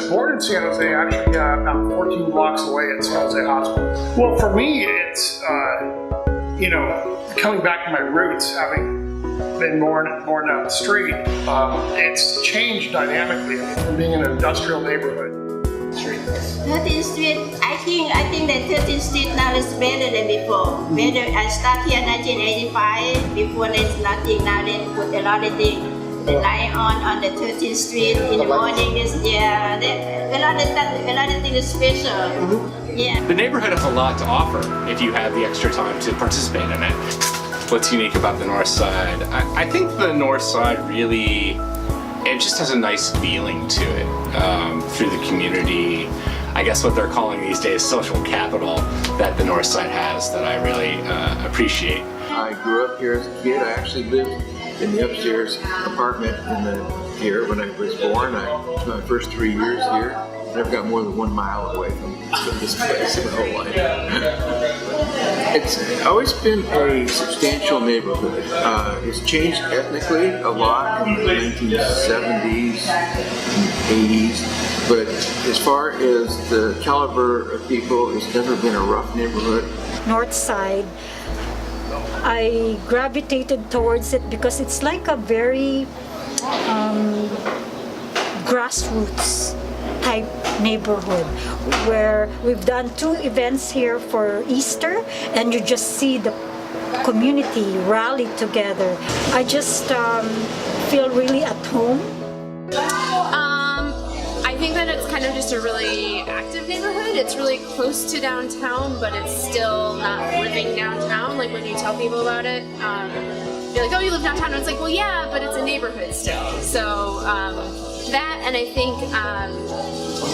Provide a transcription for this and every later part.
Born in San Jose, actually about 14 blocks away at San Jose Hospital. Well, for me, it's, coming back to my roots, having been born down the street, it's changed dynamically from being in an industrial neighborhood. 13th Street, I think that 13th Street now is better than before. Better. I started here in 1985. Before there's nothing. Now they put a lot of things. The light on the 13th Street in the morning. A lot of things is special. Yeah. The neighborhood has a lot to offer if you have the extra time to participate in it. What's unique about the Northside? I think the Northside really, it just has a nice feeling to it through the community. I guess what they're calling these days social capital that the Northside has that I really appreciate. I grew up here as a kid. I actually lived in the upstairs apartment here when I was born. My first 3 years here. I never got more than 1 mile away from this place in my whole life. It's always been a substantial neighborhood. It's changed ethnically a lot in the 1970s and 80s, but as far as the caliber of people, it's never been a rough neighborhood. Northside, I gravitated towards it because it's like a very grassroots type neighborhood where we've done 2 events here for Easter and you just see the community rally together. I just feel really at home. I think that it's kind of just a really active neighborhood. It's really close to downtown, but it's still not living downtown. Like when you tell people about it, you're like, oh, you live downtown? And it's like, well, yeah, but it's a neighborhood still. So that, and I think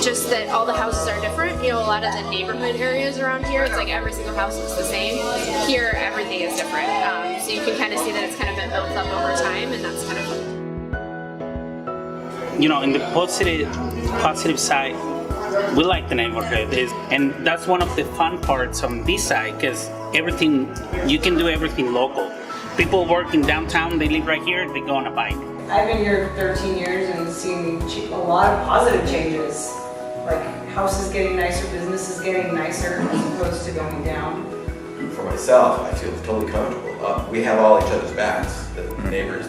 just that all the houses are different. A lot of the neighborhood areas around here, it's like every single house looks the same. Here, everything is different. So you can kind of see that it's kind of been built up over time, and that's kind of fun. In the positive side, we like the neighborhood, and that's one of the fun parts on this side because you can do everything local. People work in downtown, they live right here, they go on a bike. I've been here 13 years and seen a lot of positive changes, like houses getting nicer, businesses getting nicer as opposed to going down. For myself, I feel totally comfortable. We have all each other's backs, the neighbors,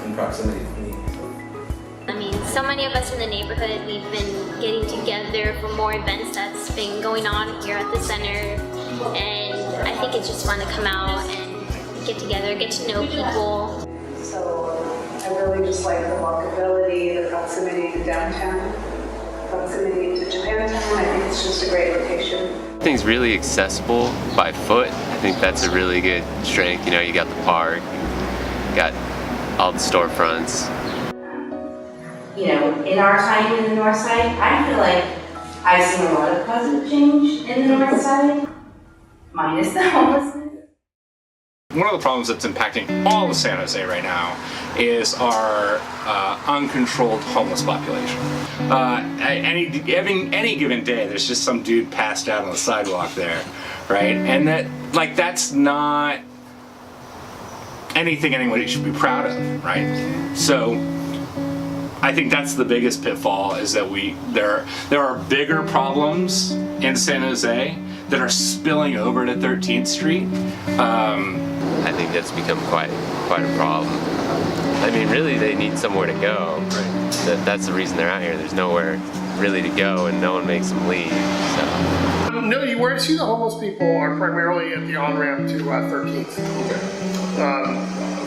in proximity to me. I mean, so many of us in the neighborhood, we've been getting together for more events that's been going on here at the center, and I think it's just fun to come out and get together, get to know people. So I really just like the walkability, the proximity to downtown, proximity to Japantown. I think it's just a great location. Everything's really accessible by foot. I think that's a really good strength. You got the park, you got all the storefronts. In our time in the Northside, I feel like I've seen a lot of positive change in the Northside, minus the homelessness. One of the problems that's impacting all of San Jose right now is our uncontrolled homeless population. Any given day, there's just some dude passed out on the sidewalk there, right? And that's not anything anybody should be proud of, right? So I think that's the biggest pitfall, is that there are bigger problems in San Jose that are spilling over to 13th Street. I think that's become quite a problem. I mean, really, they need somewhere to go. Right. That's the reason they're out here. There's nowhere really to go, and no one makes them leave. So. No, where you see the homeless people are primarily at the on-ramp to 13th.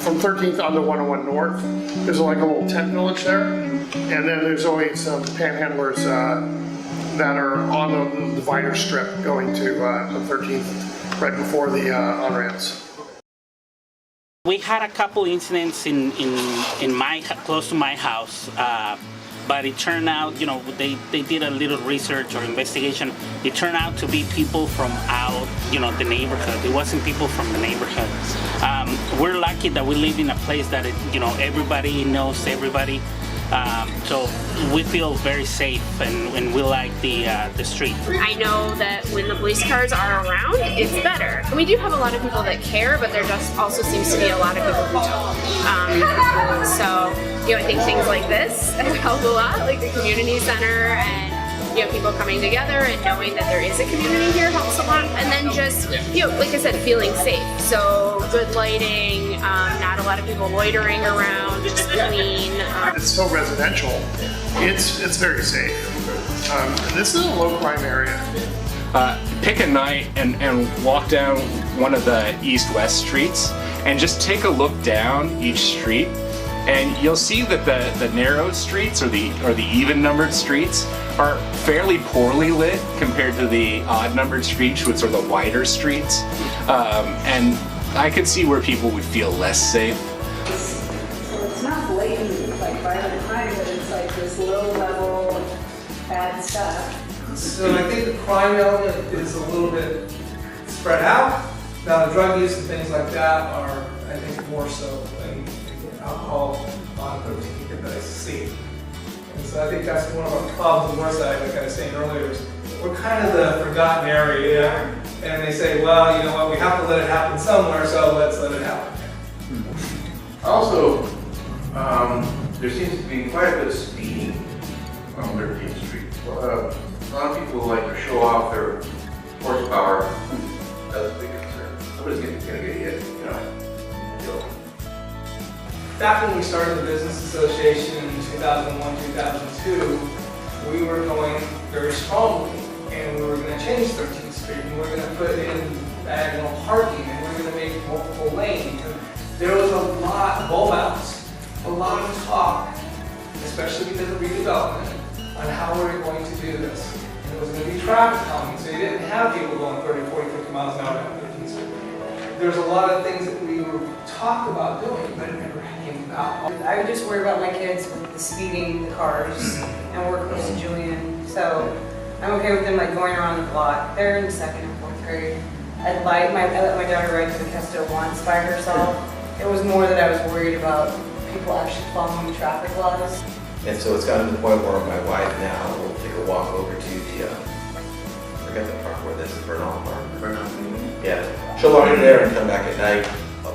From 13th on to 101 North, there's like a little tent village there, and then there's always some panhandlers that are on the divider strip going to 13th right before the on-ramps. We had a couple incidents in close to my house. but it turned out, you know, they did a little research or investigation. It turned out to be people from out, you know, the neighborhood. It wasn't people from the neighborhood. We're lucky that we live in a place that, you know, everybody knows everybody. So we feel very safe, and we like the street. I know that when the police cars are around, it's better. And we do have a lot of people that care, but there just also seems to be a lot of people who don't. So, you know, I think things like this help a lot, like the community center, and you know, people coming together and knowing that there is a community here helps a lot. And then just, you know, like I said, feeling safe. So good lighting, not a lot of people loitering around, just clean. It's so residential. It's very safe. This is a low crime area. Pick a night and walk down one of the east-west streets and just take a look down each street, and you'll see that the narrow streets or the even-numbered streets are fairly poorly lit compared to the odd-numbered streets, which are the wider streets. And I could see where people would feel less safe. So it's not blatant like violent crime, but it's like this low level bad stuff. So I think the crime element is a little bit spread out. Now the drug use and things like that are, I think, more so than alcohol, nicotine that I see. And so I think that's one of our problems with Northside, like I was saying earlier, is we're kind of the forgotten area. And they say, well, you know what, we have to let it happen somewhere, so let's let it happen. Also, there seems to be quite a bit of speeding on 13th Street. A lot of people like to show off their horsepower. That's a big concern. Somebody's gonna get hit, you know. Back when we started the Business Association in 2001, 2002, we were going very strongly, and we were going to change 13th Street, and we were going to put in diagonal parking, and we were going to make multiple lanes. And there was a lot of bulb outs, a lot of talk, especially because of redevelopment, on how we were going to do this. And it was going to be traffic calming, so you didn't have people going 30, 40, 50 miles an hour down 13th Street. There's a lot of things that we were talked about doing, but it never came about. I would just worry about my kids with the speeding, the cars, and we're close to Julian, so I'm okay with them like going around the block. They're in 2nd and 4th grade. I let my daughter ride to the Kesto once by herself. It was more that I was worried about people actually following the traffic laws. And so it's gotten to the point where my wife now will take a walk over to the, I forget the park where this is, Bernal Park. Yeah, she'll walk in there and come back at night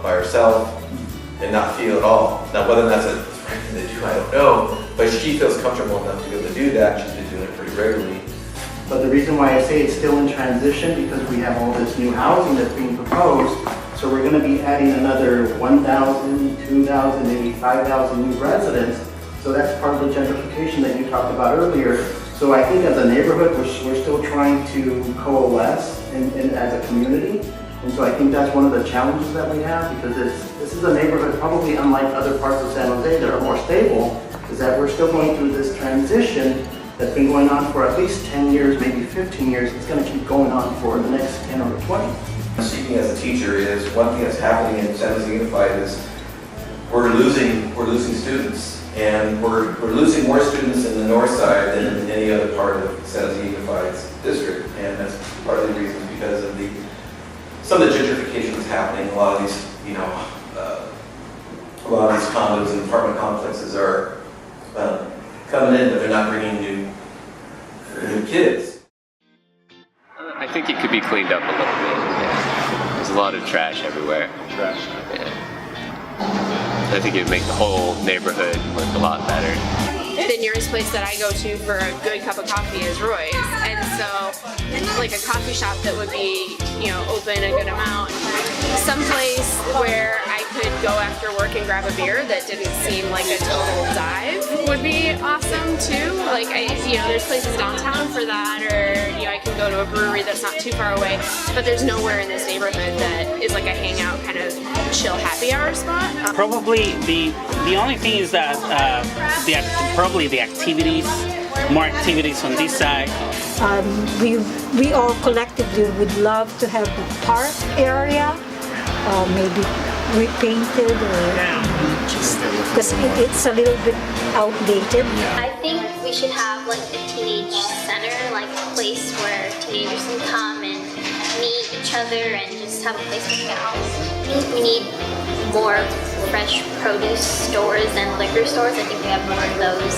by herself and not feel at all. Now whether that's a right thing to do, I don't know, but she feels comfortable enough to be able to do that. She's been doing it pretty regularly. But the reason why I say it's still in transition, because we have all this new housing that's being proposed, so we're going to be adding another 1,000, 2,000, maybe 5,000 new residents. So that's part of the gentrification that you talked about earlier. So I think as a neighborhood, we're still trying to coalesce and as a community. And so I think that's one of the challenges that we have, because this is a neighborhood probably unlike other parts of San Jose that are more stable, is that we're still going through this transition that's been going on for at least 10 years, maybe 15 years. It's going to keep going on for the next 10 or 20. Speaking as a teacher, is one thing that's happening in San Jose Unified is we're losing students, and we're losing more students in the north side than in any other part of San Jose Unified's district, and that's part of the reason because of some of the gentrification that's happening. A lot of these, you know, a lot of these condos and apartment complexes are coming in, but they're not bringing new kids. I think it could be cleaned up a little bit. Yeah. There's a lot of trash everywhere. Yeah. I think it would make the whole neighborhood look a lot better. The nearest place that I go to for a good cup of coffee is Roy's, and so like a coffee shop that would be, you know, open a good amount, someplace where I could go after work and grab a beer that didn't seem like a total dive would be awesome too. Like there's places downtown for that, or I can go to a brewery that's not too far away, but there's nowhere in this neighborhood that is like a hangout kind of chill happy hour spot. Probably the only thing is that probably the activities, more activities on this side. We all collectively would love to have the park area, maybe repainted or just because it's a little bit outdated. I think we should have like a teenage center, like a place where teenagers can come and meet each other and just have a place to hang out. I think we need more fresh produce stores and liquor stores. I think we have more of those.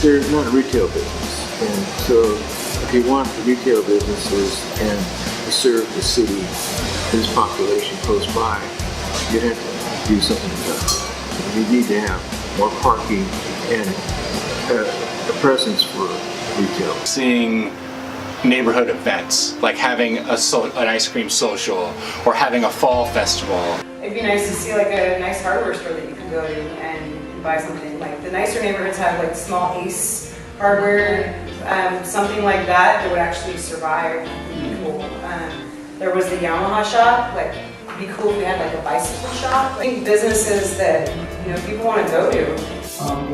They're not a retail business, and so if you want the retail businesses and to serve the city, this population close by, you have to do something about it. You need to have more parking and a presence for retail. Seeing neighborhood events, like having an ice cream social or having a fall festival. It'd be nice to see like a nice hardware store that you can go to and buy something. Like the nicer neighborhoods have like small Ace hardware, something like that would actually survive. Would be cool. There was the Yamaha shop. Like it'd be cool if we had like a bicycle shop. I think businesses that people want to go to.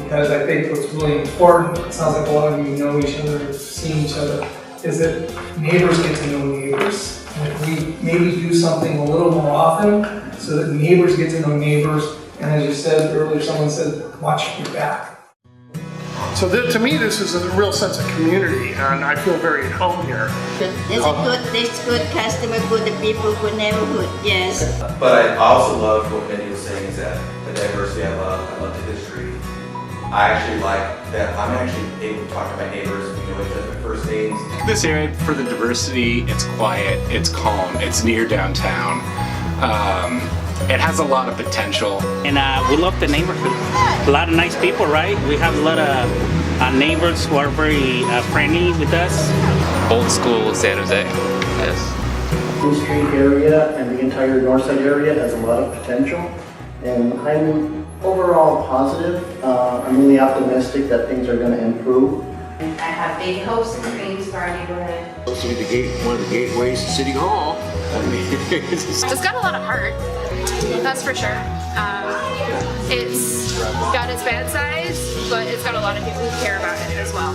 Because I think what's really important, it sounds like a lot of you know each other, seen each other, is that neighbors get to know neighbors. And if we maybe do something a little more often so that neighbors get to know neighbors, and as you said earlier, someone said, watch your back. So to me, this is a real sense of community, and I feel very at home here. There's good customer, good people, good neighborhood, yes. But I also love what Mindy was saying, is that the diversity I love the history. I actually like that I'm actually able to talk to my neighbors, each other first names. This area, for the diversity, it's quiet, it's calm, it's near downtown. It has a lot of potential. And we love the neighborhood. A lot of nice people, right? We have a lot of neighbors who are very friendly with us. Old school San Jose, yes. The Street area and the entire Northside area has a lot of potential, and I'm overall positive. I'm really optimistic that things are going to improve. I have big hopes and dreams for our neighborhood. Supposed to be one of the gateways to City Hall. I mean, It's got a lot of heart, that's for sure. It's got its bad sides, but it's got a lot of people who care about it as well.